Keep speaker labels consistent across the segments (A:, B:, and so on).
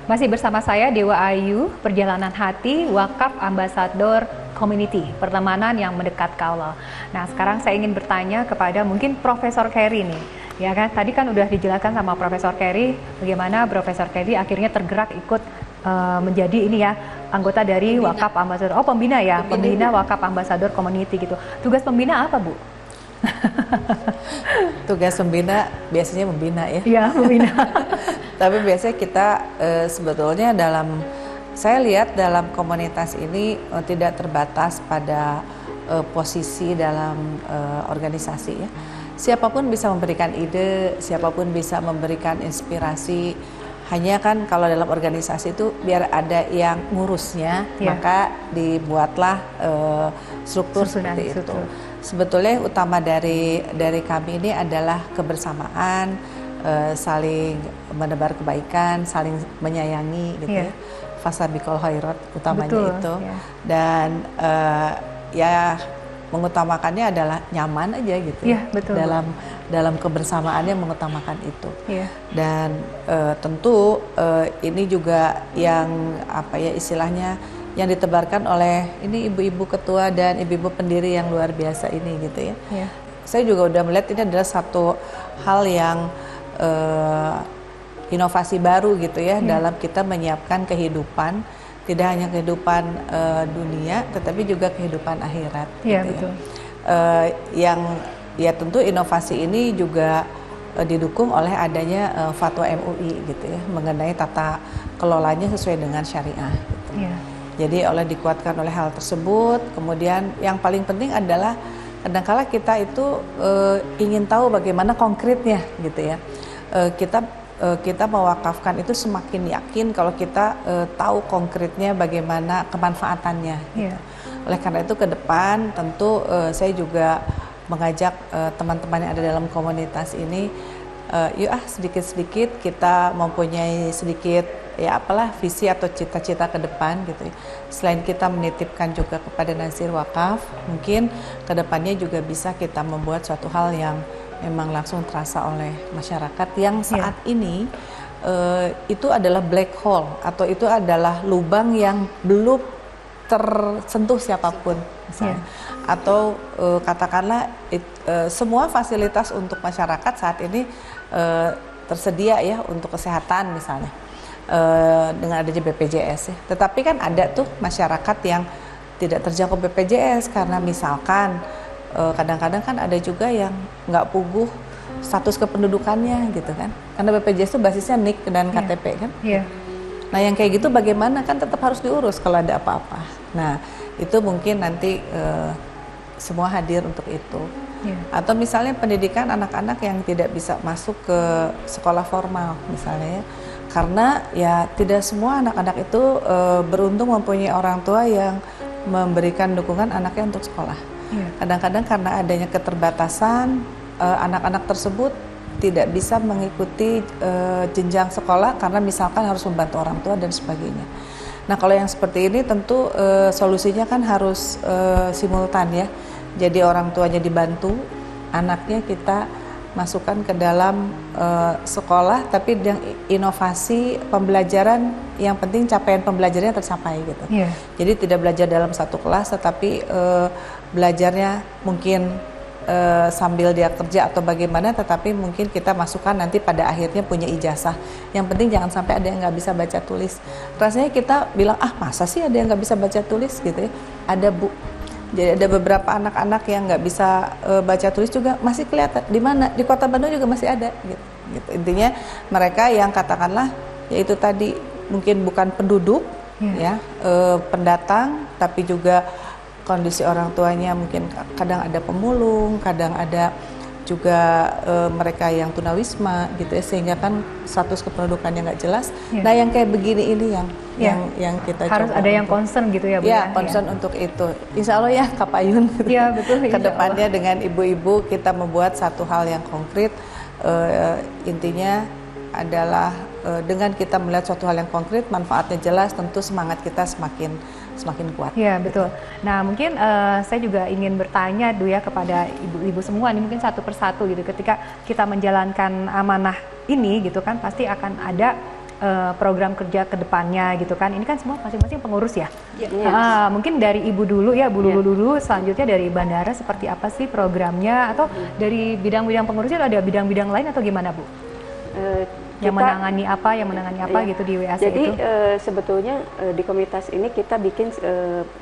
A: Masih bersama saya Dewa Ayu, Perjalanan Hati, Wakaf Ambasador Community, pertemanan yang mendekat ke Allah. Nah, sekarang saya ingin bertanya kepada mungkin Profesor Kerry nih. Ya kan, tadi kan udah dijelaskan sama Profesor Kerry bagaimana Profesor Kerry akhirnya tergerak ikut menjadi ini ya, anggota dari pembina. Wakaf Ambasador. Oh, pembina ya, pembina Wakaf Ambasador Community gitu. Tugas pembina apa, Bu?
B: Tugas pembina biasanya membina ya.
A: Iya, membina.
B: Tapi biasanya kita sebetulnya saya lihat dalam komunitas ini tidak terbatas pada posisi dalam organisasi ya. Siapapun bisa memberikan ide, siapapun bisa memberikan inspirasi. Hanya kan kalau dalam organisasi itu biar ada yang ngurusnya, maka dibuatlah struktur seperti itu. Sebetulnya utama dari kami ini adalah kebersamaan, saling menebar kebaikan, saling menyayangi gitu ya. Fasabikul khairat utamanya. Betul, itu. Dan ya mengutamakannya adalah nyaman aja gitu ya. Betul. Dalam kebersamaannya mengutamakan itu. Dan tentu ini juga yang apa ya istilahnya yang ditebarkan oleh ini ibu-ibu ketua dan ibu-ibu pendiri yang luar biasa ini gitu ya. Saya juga udah melihat ini adalah satu hal yang inovasi baru gitu ya dalam kita menyiapkan kehidupan, tidak hanya kehidupan dunia tetapi juga kehidupan akhirat. Betul. Yang ya tentu inovasi ini juga didukung oleh adanya fatwa MUI gitu ya mengenai tata kelolanya sesuai dengan syariah. Gitu. Jadi dikuatkan oleh hal tersebut. Kemudian yang paling penting adalah kadang-kala kita itu ingin tahu bagaimana konkretnya gitu ya. Kita mewakafkan itu semakin yakin kalau kita tahu konkretnya bagaimana kemanfaatannya. Gitu. Oleh karena itu ke depan tentu saya juga mengajak teman-teman yang ada dalam komunitas ini, yuk sedikit-sedikit kita mempunyai sedikit ya apalah visi atau cita-cita ke depan gitu. Selain kita menitipkan juga kepada Nazir Wakaf, mungkin ke depannya juga bisa kita membuat suatu hal yang memang langsung terasa oleh masyarakat yang saat ini itu adalah black hole atau itu adalah lubang yang belum tersentuh siapapun misalnya. Atau katakanlah semua fasilitas untuk masyarakat saat ini tersedia ya untuk kesehatan misalnya dengan adanya BPJS ya. Tetapi kan ada tuh masyarakat yang tidak terjangkau BPJS karena misalkan kadang-kadang kan ada juga yang nggak puguh status kependudukannya gitu kan, karena BPJS itu basisnya NIK dan KTP kan. Nah yang kayak gitu bagaimana, kan tetap harus diurus kalau ada apa-apa. Nah itu mungkin nanti semua hadir untuk itu. Atau misalnya pendidikan anak-anak yang tidak bisa masuk ke sekolah formal misalnya ya, karena ya tidak semua anak-anak itu beruntung mempunyai orang tua yang memberikan dukungan anaknya untuk sekolah. Kadang-kadang karena adanya keterbatasan, anak-anak tersebut tidak bisa mengikuti jenjang sekolah karena misalkan harus membantu orang tua dan sebagainya. Nah kalau yang seperti ini tentu solusinya kan harus simultan ya. Jadi orang tuanya dibantu, anaknya kita masukkan ke dalam sekolah, tapi dengan inovasi pembelajaran yang penting capaian pembelajarannya tercapai gitu. Jadi tidak belajar dalam satu kelas, tetapi belajarnya mungkin sambil dia kerja atau bagaimana, tetapi mungkin kita masukkan nanti pada akhirnya punya ijazah. Yang penting jangan sampai ada yang nggak bisa baca tulis. Rasanya kita bilang masa sih ada yang nggak bisa baca tulis gitu ya? Ada Bu. Jadi ada beberapa anak-anak yang nggak bisa baca tulis juga masih kelihatan di mana, di Kota Bandung juga masih ada gitu. Intinya mereka yang katakanlah yaitu tadi mungkin bukan penduduk ya, pendatang, tapi juga kondisi orang tuanya mungkin kadang ada pemulung, kadang ada juga mereka yang tunawisma gitu ya, sehingga kan status kependudukannya nggak jelas. Nah yang kayak begini ini yang kita
A: harus
B: coba
A: ada yang concern gitu ya Bu.
B: Concern untuk itu. Insya Allah ya Kak Payun.
A: Betul.
B: Kedepannya dengan ibu-ibu kita membuat satu hal yang konkret. Intinya adalah dengan kita melihat suatu hal yang konkret, manfaatnya jelas, tentu semangat kita semakin kuat.
A: Iya betul. Nah mungkin saya juga ingin bertanya ya kepada ibu-ibu semua ini mungkin satu persatu gitu. Ketika kita menjalankan amanah ini gitu kan pasti akan ada program kerja ke depannya gitu kan. Ini kan semua masing-masing pengurus ya.
C: Yes.
A: Mungkin dari Ibu dulu ya, Bu Lulu dulu, selanjutnya dari bandara seperti apa sih programnya, atau dari bidang-bidang pengurusnya ada bidang-bidang lain atau gimana Bu? Yang menangani apa gitu di WAC
C: jadi,
A: itu?
C: sebetulnya di komunitas ini kita bikin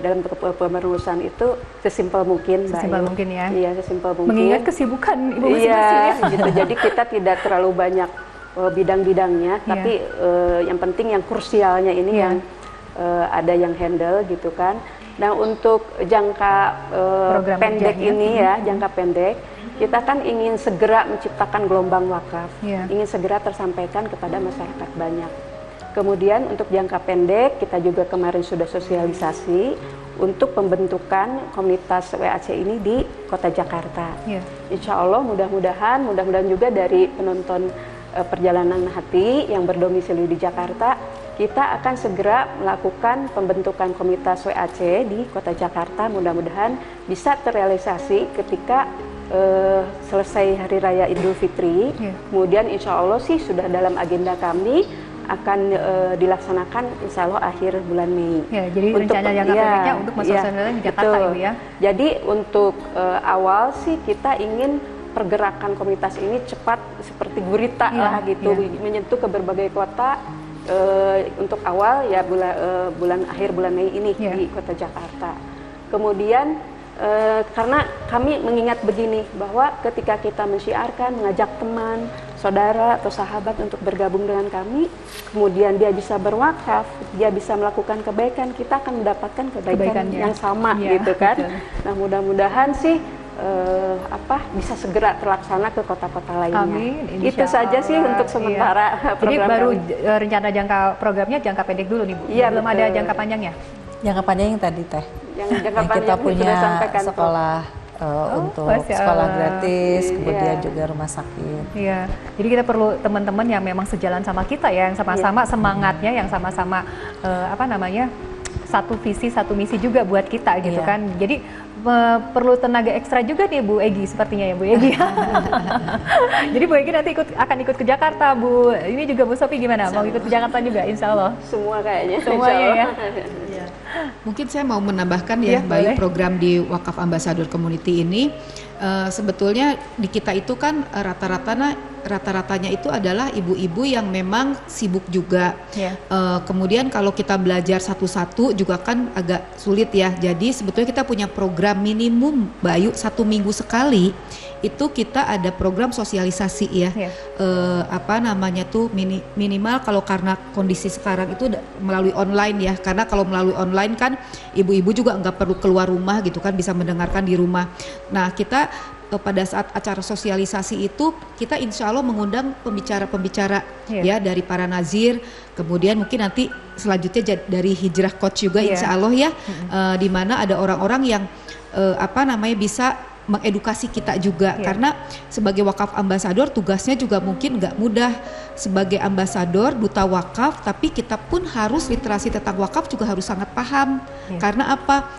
C: dalam pemerusan itu sesimpel mungkin.
A: Sesimpel mungkin ya?
C: Iya, sesimpel mungkin.
A: Mengingat kesibukan Ibu masing-masing ya?
C: Gitu. Jadi kita tidak terlalu banyak bidang-bidangnya, tapi yang penting yang krusialnya ini yang ada yang handle gitu kan. Nah, untuk jangka pendek ini ya, jangka pendek, kita kan ingin segera menciptakan gelombang wakaf, ingin segera tersampaikan kepada masyarakat banyak. Kemudian untuk jangka pendek, kita juga kemarin sudah sosialisasi untuk pembentukan komunitas WAC ini di Kota Jakarta. Insya Allah mudah-mudahan juga dari penonton perjalanan hati yang berdomisili di Jakarta, kita akan segera melakukan pembentukan komunitas WAC di Kota Jakarta. Mudah-mudahan bisa terrealisasi ketika selesai Hari Raya Idul Fitri. Kemudian insya Allah sih sudah dalam agenda kami akan dilaksanakan insya Allah akhir bulan Mei.
A: Jadi rencana jangka pendeknya untuk mensosialisasikan di Jakarta, Ibu ya.
C: Jadi untuk awal sih kita ingin pergerakan komunitas ini cepat seperti gurita lah gitu, menyentuh ke berbagai kota. Untuk awal ya akhir bulan Mei ini di Kota Jakarta. Kemudian karena kami mengingat begini, bahwa ketika kita mensyiarkan, mengajak teman, saudara atau sahabat untuk bergabung dengan kami, kemudian dia bisa berwakaf, dia bisa melakukan kebaikan, kita akan mendapatkan kebaikan yang sama gitu kan. Nah, mudah-mudahan sih bisa segera terlaksana ke kota-kota lainnya.
A: Amin,
C: itu saja sih untuk sementara program.
A: Jadi baru
C: kami.
A: Rencana jangka programnya jangka pendek dulu nih Bu. Belum ada jangka panjangnya.
B: Jangka panjang yang tadi Teh.
C: Yang jangka panjang
B: kita punya sekolah untuk
A: sekolah
B: sekolah gratis, kemudian juga rumah sakit.
A: Iya, jadi kita perlu teman-teman yang memang sejalan sama kita ya, yang sama-sama semangatnya, yang sama-sama satu visi satu misi juga buat kita gitu kan. Jadi perlu tenaga ekstra juga nih Bu Egy, sepertinya ya Bu Egy. Jadi Bu Egy nanti akan ikut ke Jakarta Bu. Ini juga Bu Sophie gimana? Mau ikut ke Jakarta juga Insya Allah?
C: Semua kayaknya.
A: Semuanya ya.
D: Mungkin saya mau menambahkan ya, Bayu, program di Wakaf Ambassador Community ini sebetulnya di kita itu kan rata-ratanya itu adalah ibu-ibu yang memang sibuk juga. Kemudian kalau kita belajar satu-satu juga kan agak sulit ya. Jadi sebetulnya kita punya program minimum Bayu 1 minggu sekali. Itu kita ada program sosialisasi ya, minimal kalau karena kondisi sekarang itu melalui online ya, karena kalau melalui online kan ibu-ibu juga nggak perlu keluar rumah gitu kan, bisa mendengarkan di rumah. Nah kita pada saat acara sosialisasi itu kita insya Allah mengundang pembicara-pembicara ya dari para nazir, kemudian mungkin nanti selanjutnya dari Hijrah Coach juga insya Allah ya, di mana ada orang-orang yang bisa mengedukasi kita juga, karena sebagai wakaf ambasador tugasnya juga mungkin nggak mudah. Sebagai ambasador duta wakaf, tapi kita pun harus literasi tentang wakaf juga harus sangat paham. Karena apa?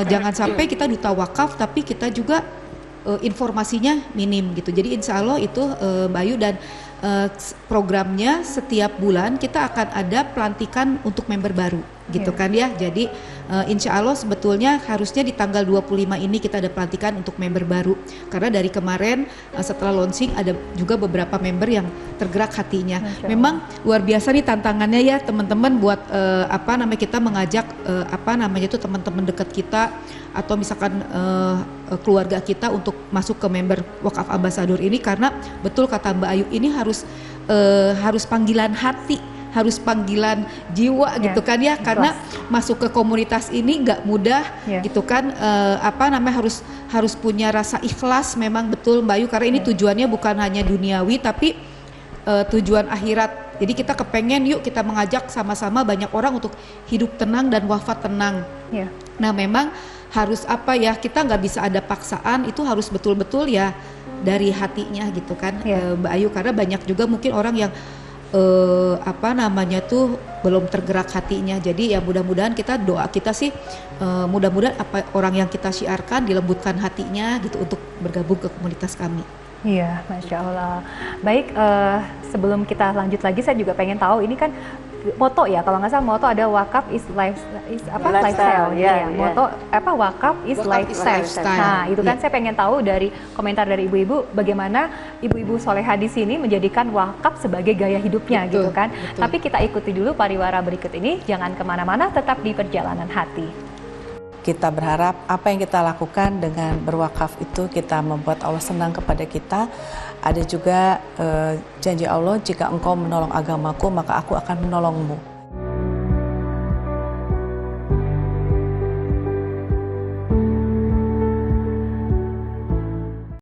D: Jangan sampai kita duta wakaf tapi kita juga informasinya minim gitu. Jadi insya Allah itu Bayu, dan programnya setiap bulan kita akan ada pelantikan untuk member baru gitu kan ya. Jadi insya Allah sebetulnya harusnya di tanggal 25 ini kita ada pelantikan untuk member baru, karena dari kemarin setelah launching ada juga beberapa member yang tergerak hatinya. Memang luar biasa nih tantangannya ya teman-teman buat kita mengajak teman-teman dekat kita atau misalkan keluarga kita untuk masuk ke member Wakaf Ambassador ini, karena betul kata Mbak Ayu, ini harus panggilan hati, harus panggilan jiwa gitu kan ya, karena masuk ke komunitas ini nggak mudah gitu kan, harus punya rasa ikhlas. Memang betul Mbak Ayu, karena ini tujuannya bukan hanya duniawi tapi tujuan akhirat. Jadi kita kepengen yuk kita mengajak sama-sama banyak orang untuk hidup tenang dan wafat tenang. Nah memang harus kita nggak bisa ada paksaan, itu harus betul-betul ya dari hatinya gitu kan Mbak Ayu, karena banyak juga mungkin orang yang belum tergerak hatinya. Jadi ya mudah-mudahan doa kita sih mudah-mudahan orang yang kita syiarkan dilembutkan hatinya gitu untuk bergabung ke komunitas kami.
A: Iya, Masya Allah. Baik, sebelum kita lanjut lagi, saya juga pengen tahu, ini kan moto ya, kalau nggak salah moto ada wakaf is lifestyle gitu ya. Moto apa, wakaf is lifestyle. Nah, itu kan saya pengen tahu dari komentar dari ibu-ibu, bagaimana ibu-ibu soleha di sini menjadikan wakaf sebagai gaya hidupnya, gitu kan. Tapi kita ikuti dulu pariwara berikut ini, jangan kemana-mana, tetap di Perjalanan Hati.
B: Kita berharap apa yang kita lakukan dengan berwakaf itu kita membuat Allah senang kepada kita. Ada juga janji Allah, jika engkau menolong agamaku maka aku akan menolongmu.